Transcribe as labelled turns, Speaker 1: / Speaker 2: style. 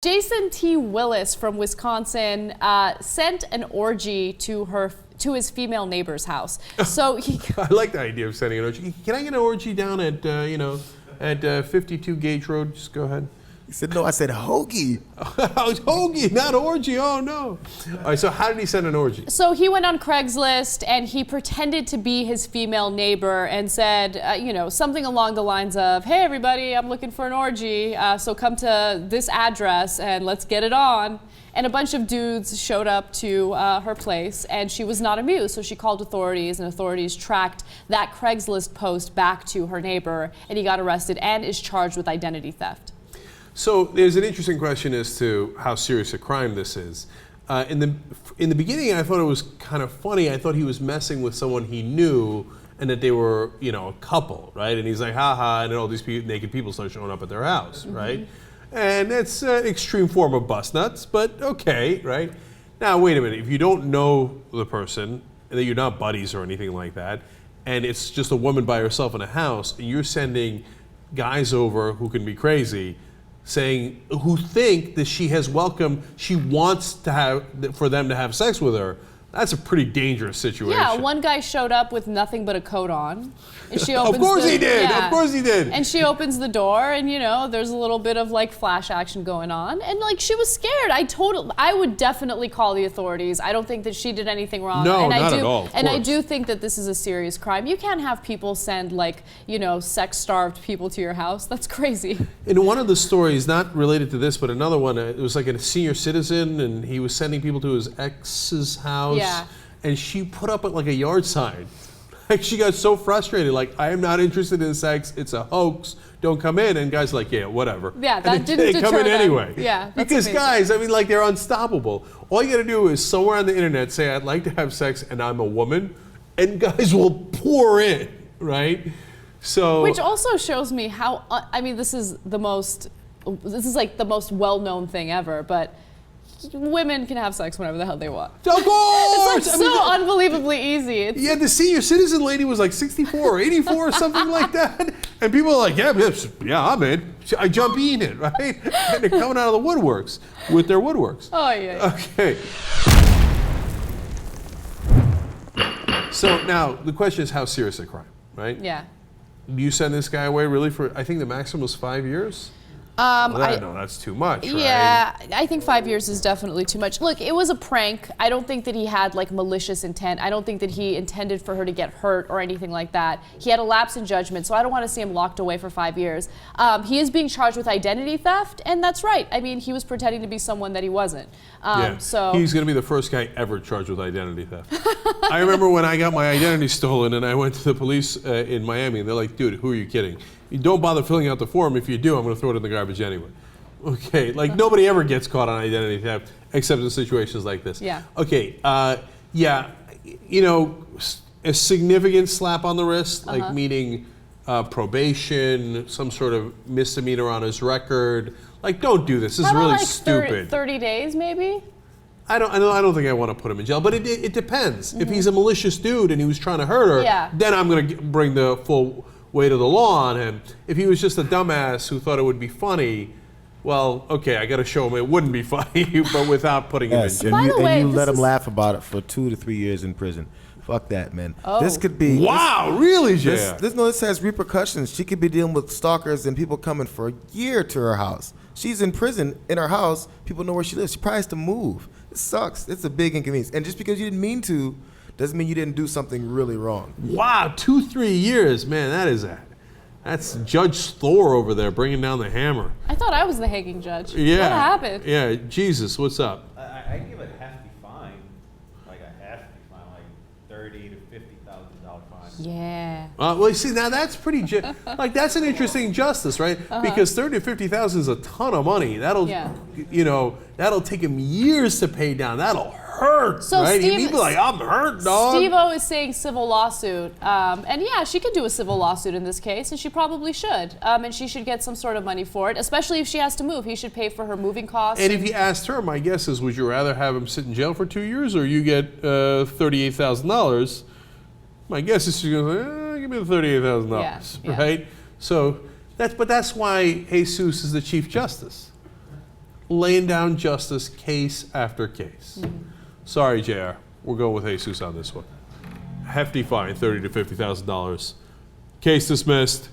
Speaker 1: Jason T. Willis from Wisconsin sent an orgy to his female neighbor's house. So
Speaker 2: I like the idea of sending an orgy. Can I get an orgy down at at 52 Gage Road? Just go ahead.
Speaker 3: He said no. I said hoagie.
Speaker 2: Hoagie, not orgy. Oh no. All right. So how did he send an orgy?
Speaker 1: So he went on Craigslist and he pretended to be his female neighbor and said, something along the lines of, "Hey everybody, I'm looking for an orgy. So come to this address and let's get it on." And a bunch of dudes showed up to her place, and she was not amused. So she called authorities, and authorities tracked that Craigslist post back to her neighbor, and he got arrested and is charged with identity theft.
Speaker 2: So there's an interesting question as to how serious a crime this is. In the beginning, I thought it was kind of funny. I thought he was messing with someone he knew, and that they were, a couple, right? And he's like, haha, and all these naked people start showing up at their house, right? And it's an extreme form of bust nuts, but okay, right? Now, wait a minute. If you don't know the person, and that you're not buddies or anything like that, and it's just a woman by herself in a house, and you're sending guys over who can be crazy, who think that she wants for them to have sex with her, that's a pretty dangerous situation.
Speaker 1: Yeah, one guy showed up with nothing but a coat on. And she opens
Speaker 2: Of course he did.
Speaker 1: Yeah.
Speaker 2: Of course he did.
Speaker 1: And she opens the door, and there's a little bit of flash action going on, and she was scared. I would definitely call the authorities. I don't think that she did anything wrong.
Speaker 2: No,
Speaker 1: and
Speaker 2: not at all. Of
Speaker 1: and I
Speaker 2: course.
Speaker 1: do think that this is a serious crime. You can't have people send sex-starved people to your house. That's crazy.
Speaker 2: In one of the stories, not related to this, but another one, it was like a senior citizen, and he was sending people to his ex's house.
Speaker 1: Yeah.
Speaker 2: And she put up a yard sign. She got so frustrated, I am not interested in sex, it's a hoax, don't come in. And guys are like, yeah, whatever.
Speaker 1: Yeah, that
Speaker 2: and
Speaker 1: didn't
Speaker 2: they
Speaker 1: deter
Speaker 2: come in
Speaker 1: them.
Speaker 2: anyway.
Speaker 1: Yeah, that's
Speaker 2: because
Speaker 1: amazing.
Speaker 2: guys, they're unstoppable. All you gotta do is somewhere on the internet say, I'd like to have sex and I'm a woman, and guys will pour in, right? So.
Speaker 1: Which also shows me how, this is the most well-known thing ever, but women can have sex whenever the hell they want.
Speaker 2: Of course!
Speaker 1: It's so unbelievably easy.
Speaker 2: Yeah, the senior citizen lady was 64 or 84 or something like that. And people are like, yeah, I'm in. I jump in it, right? And they're coming out of the woodworks with their woodworks.
Speaker 1: Oh, yeah.
Speaker 2: Okay. So now the question is, how serious a crime, right?
Speaker 1: Yeah.
Speaker 2: Do you send this guy away really for, I think the maximum was 5 years? No, that's too much, right?
Speaker 1: Yeah, I think 5 years is definitely too much. Look, it was a prank. I don't think that he had malicious intent. I don't think that he intended for her to get hurt or anything like that. He had a lapse in judgment, so I don't want to see him locked away for 5 years. He is being charged with identity theft, and that's right. He was pretending to be someone that he wasn't. So
Speaker 2: he's going to be the first guy ever charged with identity theft. I remember when I got my identity stolen and I went to the police in Miami, and they're like, dude, who are you kidding? You don't bother filling out the form. If you do, I'm going to throw it in the garbage anyway. Okay, nobody ever gets caught on identity theft except in situations like this.
Speaker 1: Yeah.
Speaker 2: Okay, a significant slap on the wrist, meaning probation, some sort of misdemeanor on his record. Don't do this. This is really stupid.
Speaker 1: 30 days, maybe?
Speaker 2: I don't think I want to put him in jail, but it depends. If he's a malicious dude and he was trying to hurt her, then I'm going to bring the full weight of the law on him. If he was just a dumbass who thought it would be funny, well, okay, I got to show him it wouldn't be funny, but without putting him in jail.
Speaker 3: And you let him laugh about it for 2 to 3 years in prison. Fuck that, man.
Speaker 1: Oh.
Speaker 3: This could be.
Speaker 2: Wow, really, Jay?
Speaker 3: This has repercussions. She could be dealing with stalkers and people coming for a year to her house. She's in prison in her house. People know where she lives. She probably has to move. It sucks. It's a big inconvenience. And just because you didn't mean to, doesn't mean you didn't do something really wrong.
Speaker 2: Wow, 2-3 years, man. That's Judge Thor over there bringing down the hammer.
Speaker 1: I thought I was the hanging judge.
Speaker 2: Yeah.
Speaker 1: What happened?
Speaker 2: Yeah, Jesus, what's up?
Speaker 4: I give it a hefty fine, like $30,000 to $50,000 fine.
Speaker 1: Yeah.
Speaker 2: Well, you see, now that's pretty, that's an interesting justice, right? Because $30,000 to $50,000 is a ton of money. That'll take him years to pay down. That'll hurt,
Speaker 1: so
Speaker 2: right?
Speaker 1: Steve,
Speaker 2: He'd be like, I'm hurt, dog.
Speaker 1: Steve-O is saying civil lawsuit. And yeah, she could do a civil lawsuit in this case, and she probably should. And she should get some sort of money for it, especially if she has to move. He should pay for her moving costs.
Speaker 2: And if you asked her, my guess is, would you rather have him sit in jail for 2 years or you get $38,000? My guess is she's going to say, give me the $38,000, right? So that's why Jesus is the Chief Justice. laying down justice case after case. Sorry, JR. We're going with Jesus on this one. Hefty fine, $30,000 to $50,000. Case dismissed.